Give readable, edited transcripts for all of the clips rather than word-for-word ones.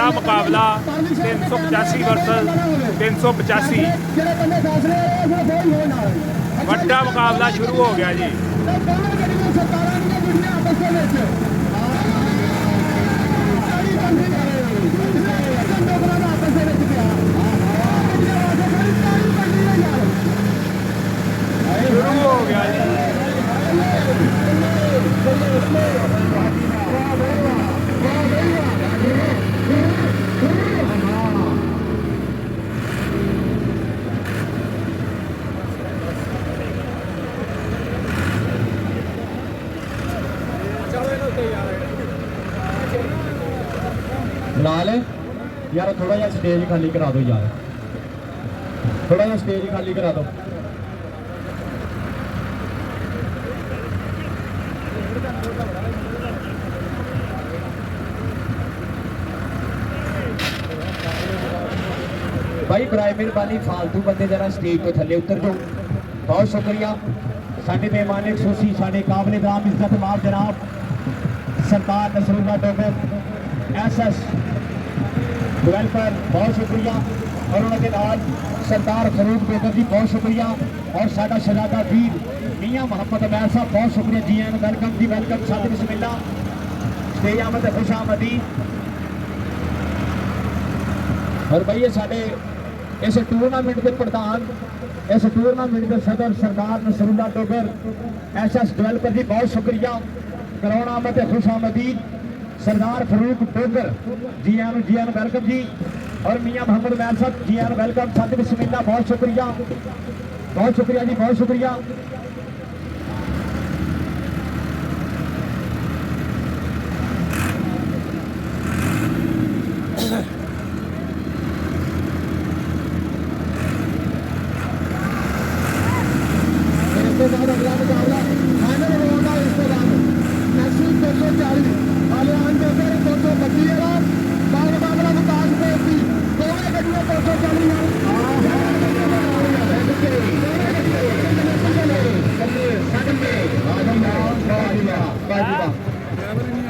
वड्डा मुकाबला 385 वर्सेस 385 वड्डा मुकाबला शुरू हो गया जी। शुरू हो गया जी। नाल यार थोड़ा जा स्टेज खाली करा दो यार, थोड़ा जा स्टेज खाली करा दो। भाई बराए मेहरबानी फालतू बंदे जरा स्टेज तो थले उतर जाओ। बहुत शुक्रिया साडे मेहमान खूसी साडे काबले दाम इज्जत माफ जनाब सरदार नसरुल्ला डोगर SS डेवलपर, बहुत शुक्रिया। और उन्होंने नाल सरदार फरूक डोगर जी, बहुत शुक्रिया। और साडा शहजादा वीर मियाँ मोहम्मद अमैर साहब, बहुत शुक्रिया जी एन वेलकम जी वेलकम। सत बिस्मिल्ला स्टेज आमद खुश आमदी। और भाई ये साडे इस टूरनामेंट के प्रधान, इस टूरनामेंट के सदर सरदार नसरुल्ला डोगर SS डेवलपर जी, बहुत शुक्रिया। करौना आमद खुश आमदीद सरदार Farooq Dogar G N welcome जी। और मियाँ मोहम्मद मैर साहब जी एन वेलकम। सत बिस्मिल्ला, बहुत शुक्रिया, बहुत शुक्रिया जी, बहुत शुक्रिया।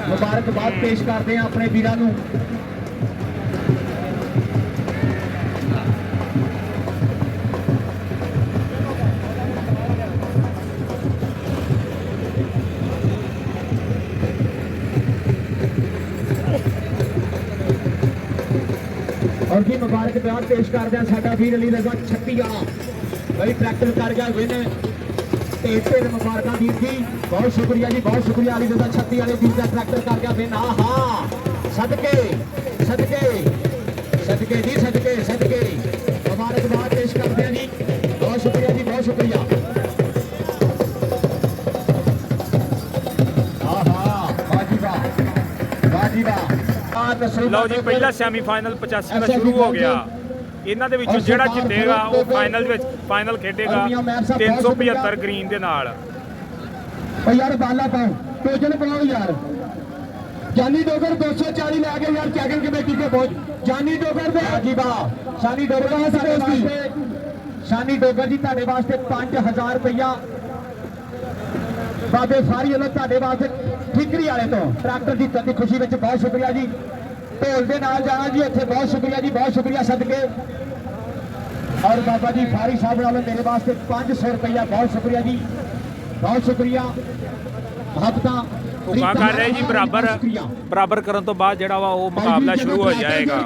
मुबारकबाद पेश करते हैं अपने वीरां नूं। और जी मुबारकबाद पेश करते हैं साडा वीर अली रजा छत्तीया, भाई ट्रैक्टर कर गया विन। ढेर मुबारक वीर जी, बहुत शुक्रिया जी, बहुत शुक्रिया। अली रजा छत्ती वाले वीर का ट्रैक्टर कर गया विन। हाँ सदके सदके सदके जी, सदके सदके मुबारकबाद पेश करते हैं जी, बहुत शुक्रिया जी, बहुत शुक्रिया। हाँ हाँ वाह जी वाह, वाह जी वाह। ਲਓ ਜੀ ਪਹਿਲਾ ਸੈਮੀਫਾਈਨਲ 85 ਦਾ ਸ਼ੁਰੂ ਹੋ ਗਿਆ। ਇਹਨਾਂ ਦੇ ਵਿੱਚੋਂ ਜਿਹੜਾ ਜਿੱਤੇਗਾ ਉਹ ਫਾਈਨਲ ਵਿੱਚ ਫਾਈਨਲ ਖੇਡੇਗਾ 375 ਗ੍ਰੀਨ ਦੇ ਨਾਲ। ਓ ਯਾਰ ਬਾਲਾ ਪਾਓ, ਟੋਜਨ ਪਾਓ ਯਾਰ। ਜਾਨੀ ਡੋਗਰ 240 ਲੈ ਕੇ ਯਾਰ ਚੈਕਿੰਗ ਕਮੇਟੀ ਤੇ ਪਹੁੰਚ। ਜਾਨੀ ਡੋਗਰ ਦੇ ਜੀ ਵਾਹ, ਸ਼ਾਨੀ ਡੋਗਰ ਸਾਡੇ ਵਾਸਤੇ, ਸ਼ਾਨੀ ਡੋਗਰ ਜੀ ਤੁਹਾਡੇ ਵਾਸਤੇ 5000 ਰੁਪਇਆ ਬਾਬੇ ਸਾਰੀ ਵੱਲੋਂ ਤੁਹਾਡੇ ਵਾਸਤੇ ਠੀਕਰੀ ਵਾਲੇ ਤੋਂ ਟਰੈਕਟਰ ਦੀ ਤੰਦੀ ਖੁਸ਼ੀ ਵਿੱਚ। ਬਹੁਤ ਸ਼ੁਕਰੀਆ ਜੀ। ਢੋਲ ਦੇ ਨਾਲ ਜਾਣਾ ਜੀ ਇੱਥੇ, ਬਹੁਤ ਸ਼ੁਕਰੀਆ ਜੀ, ਬਹੁਤ ਸ਼ੁਕਰੀਆ ਸਦਕੇ। और बाबा जी फारी साहब वालों मेरे वास्ते 500 रुपया, बहुत शुक्रिया जी, बहुत शुक्रिया। ਭੁੱਖਾ ਕਰ ਰਹੇ ਜੀ ਬਰਾਬਰ ਬਰਾਬਰ ਕਰਨ ਤੋਂ ਬਾਅਦ ਜਿਹੜਾ ਵਾ ਉਹ ਮੁਕਾਬਲਾ ਸ਼ੁਰੂ ਹੋ ਜਾਏਗਾ।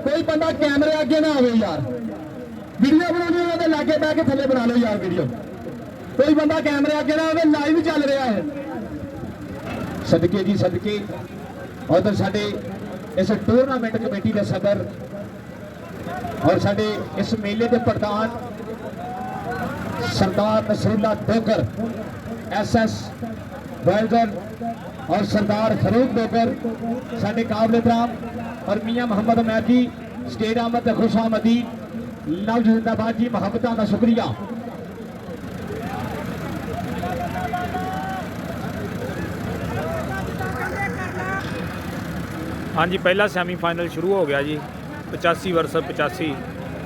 ਕੋਈ ਬੰਦਾ ਕੈਮਰੇ ਅੱਗੇ ਨਾ ਆਵੇ ਯਾਰ, ਵੀਡੀਓ ਬਣਾਉਣੀ ਉਹਦੇ ਲਾਗੇ ਬਹਿ ਕੇ ਥੱਲੇ ਬਣਾ ਲਓ ਯਾਰ ਵੀਡੀਓ। ਕੋਈ ਬੰਦਾ ਕੈਮਰੇ ਅੱਗੇ ਨਾ ਆਵੇ, ਲਾਈਵ ਚੱਲ ਰਿਹਾ ਹੈ। ਸਦਕੇ ਜੀ ਸਦਕੇ। ਉਧਰ ਸਾਡੇ ਇਸ ਟੂਰਨਾਮੈਂਟ ਕਮੇਟੀ ਦੇ ਸਦਰ और साडे इस मेले के प्रधान सरदार नसरुल्ला डोगर SS वेलगन और सरदार फरूक डोगर साडे काबले राम और मियाँ मोहम्मद अमैर जी स्टेट आमद खुश आमदी लव जिंदाबाद जी, मोहब्बत का शुक्रिया। हाँ जी पहला सैमीफाइनल शुरू हो गया जी 85 versus 85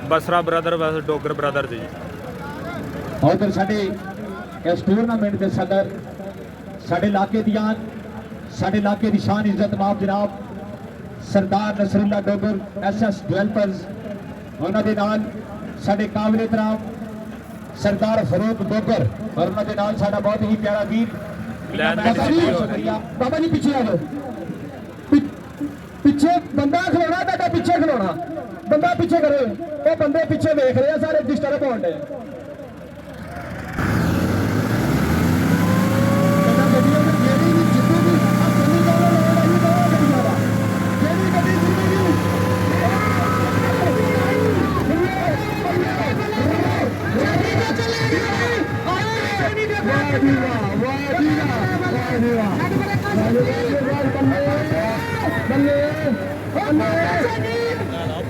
Basra brother versus Dogar brother जी। और फिर साडे इस टूरनामेंट के सदर साडे इलाके दी आन, साडे इलाके दी शान इज्जत माफ जनाब ਸਰਦਾਰ ਨਸਰੁੱਲਾ ਡੋਗਰ ਐਸਐਸ ਡਿਵੈਲਪਰਸ, ਉਹਨਾਂ ਦੇ ਨਾਲ ਸਾਡੇ ਕਾਬਲੇ ਤਰਾਮ ਸਰਦਾਰ ਫਰੂਕ ਡੋਗਰ, ਔਰ ਉਹਨਾਂ ਦੇ ਨਾਲ ਸਾਡਾ ਬਹੁਤ ਹੀ ਪਿਆਰਾ ਵੀਰ ਲੈਣ ਦੇ ਸ਼ੁਕਰੀਆ। ਬਾਬਾ ਜੀ ਪਿੱਛੇ ਆ ਜਾਓ, ਪਿੱਛੇ ਬੰਦਾ ਖਲੋਣਾ, ਤੁਹਾਡਾ ਪਿੱਛੇ ਖਲੋਣਾ, ਬੰਦਾ ਪਿੱਛੇ ਕਰੇ, ਉਹ ਬੰਦੇ ਪਿੱਛੇ ਵੇਖ ਰਹੇ ਆ, ਸਾਰੇ ਡਿਸਟਰਬ ਹੋਣ ਦੇ।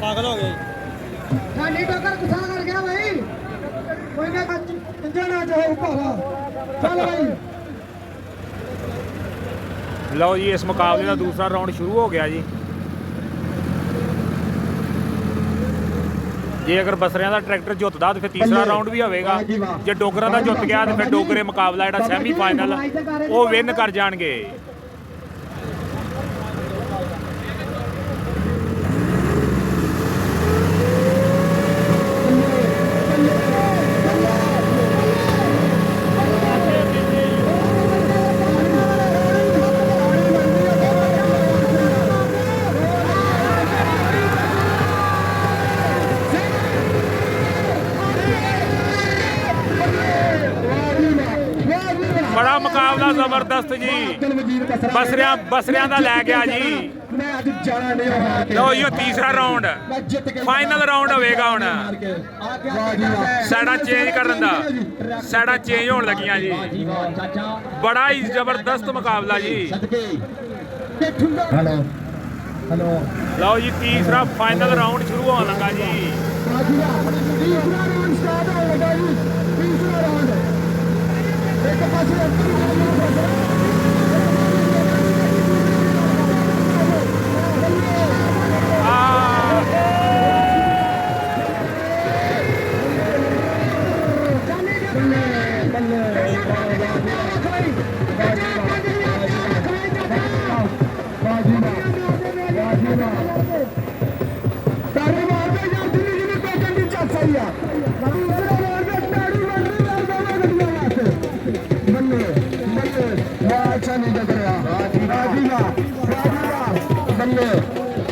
पागल हो गए खाली टोकर गुस्सा कर गया भाई कोई ना इंजन आ जाओ ऊपर चल भाई ਲਓ ਜੀ ਇਸ ਮੁਕਾਬਲੇ ਦਾ ਦੂਸਰਾ ਰਾਉਂਡ ਸ਼ੁਰੂ ਹੋ ਗਿਆ ਜੀ। ਜੇ ਅਗਰ ਬਸਰਿਆਂ ਦਾ ਟਰੈਕਟਰ ਜਿੱਤਦਾ ਤਾਂ ਫਿਰ ਤੀਸਰਾ ਰਾਉਂਡ ਵੀ ਹੋਵੇਗਾ, ਜੇ ਡੋਗਰਾਂ ਦਾ ਜਿੱਤ ਗਿਆ ਤਾਂ ਫਿਰ ਡੋਗਰੇ ਮੁਕਾਬਲਾ ਜਿਹੜਾ ਸੈਮੀ ਫਾਈਨਲ ਉਹ ਵਿਨ ਕਰ ਜਾਣਗੇ। ਬੜਾ ਮੁਕਾਬਲਾ ਜ਼ਬਰਦਸਤ ਜੀ, ਬਸਰਿਆਂ ਦਾ ਲੈ ਗਿਆ ਜੀ। ਮੈਂ ਅੱਜ ਜਾਣਾ ਨਹੀਂ ਹਾਰ ਕੇ। ਲਓ ਜੀ ਉਹ ਤੀਸਰਾ ਰਾਉਂਡ ਮੈਂ ਜਿੱਤ ਕੇ ਫਾਈਨਲ ਰਾਉਂਡ ਹੋਵੇਗਾ। ਹੁਣ ਸਾਈਡਾਂ ਚੇਂਜ ਕਰਨ ਦਾ, ਸਾਈਡਾਂ ਚੇਂਜ ਹੋਣ ਲੱਗੀਆਂ ਜੀ। ਬੜਾ ਹੀ ਜ਼ਬਰਦਸਤ ਮੁਕਾਬਲਾ ਜੀ। ਹੈਲੋ ਹੈਲੋ ਲਓ ਜੀ ਤੀਸਰਾ ਫਾਈਨਲ ਰਾਉਂਡ ਸ਼ੁਰੂ ਹੋਣ ਲੱਗਾ ਜੀ। ਤੀਸਰਾ ਰਾਉਂਡ ਸਟਾਰਟ ਹੋਣ ਲੱਗਾ ਜੀ। ਤੀਸਰਾ ਰਾਉਂਡ ਇੱਕ ਪਾਸੇ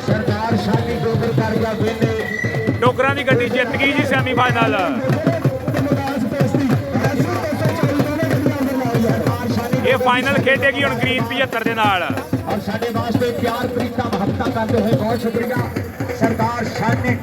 ਸਰਦਾਰ ਸ਼ਾਨੀ ਡੋਗਰ ਕਰ ਗਿਆ ਵੇਲੇ। ਡੋਗਰਾਂ ਦੀ ਗੱਡੀ ਜਿੱਤ ਗਈ ਜੀ ਸੈਮੀ ਫਾਈਨਲ। ਇਹ ਫਾਈਨਲ ਖੇਡੇਗੀ ਹੁਣ ਗ੍ਰੀਨ 75 ਦੇ ਨਾਲ। ਔਰ ਸਾਡੇ ਵਾਸਤੇ ਪਿਆਰ ਪ੍ਰੀਤਾ ਮੁਹੱਬਤਾਂ ਕਰਦੇ ਹੋਏ ਬਹੁਤ ਸ਼ੁਕਰੀਆ ਸਰਦਾਰ ਸ਼ਾਨੀ।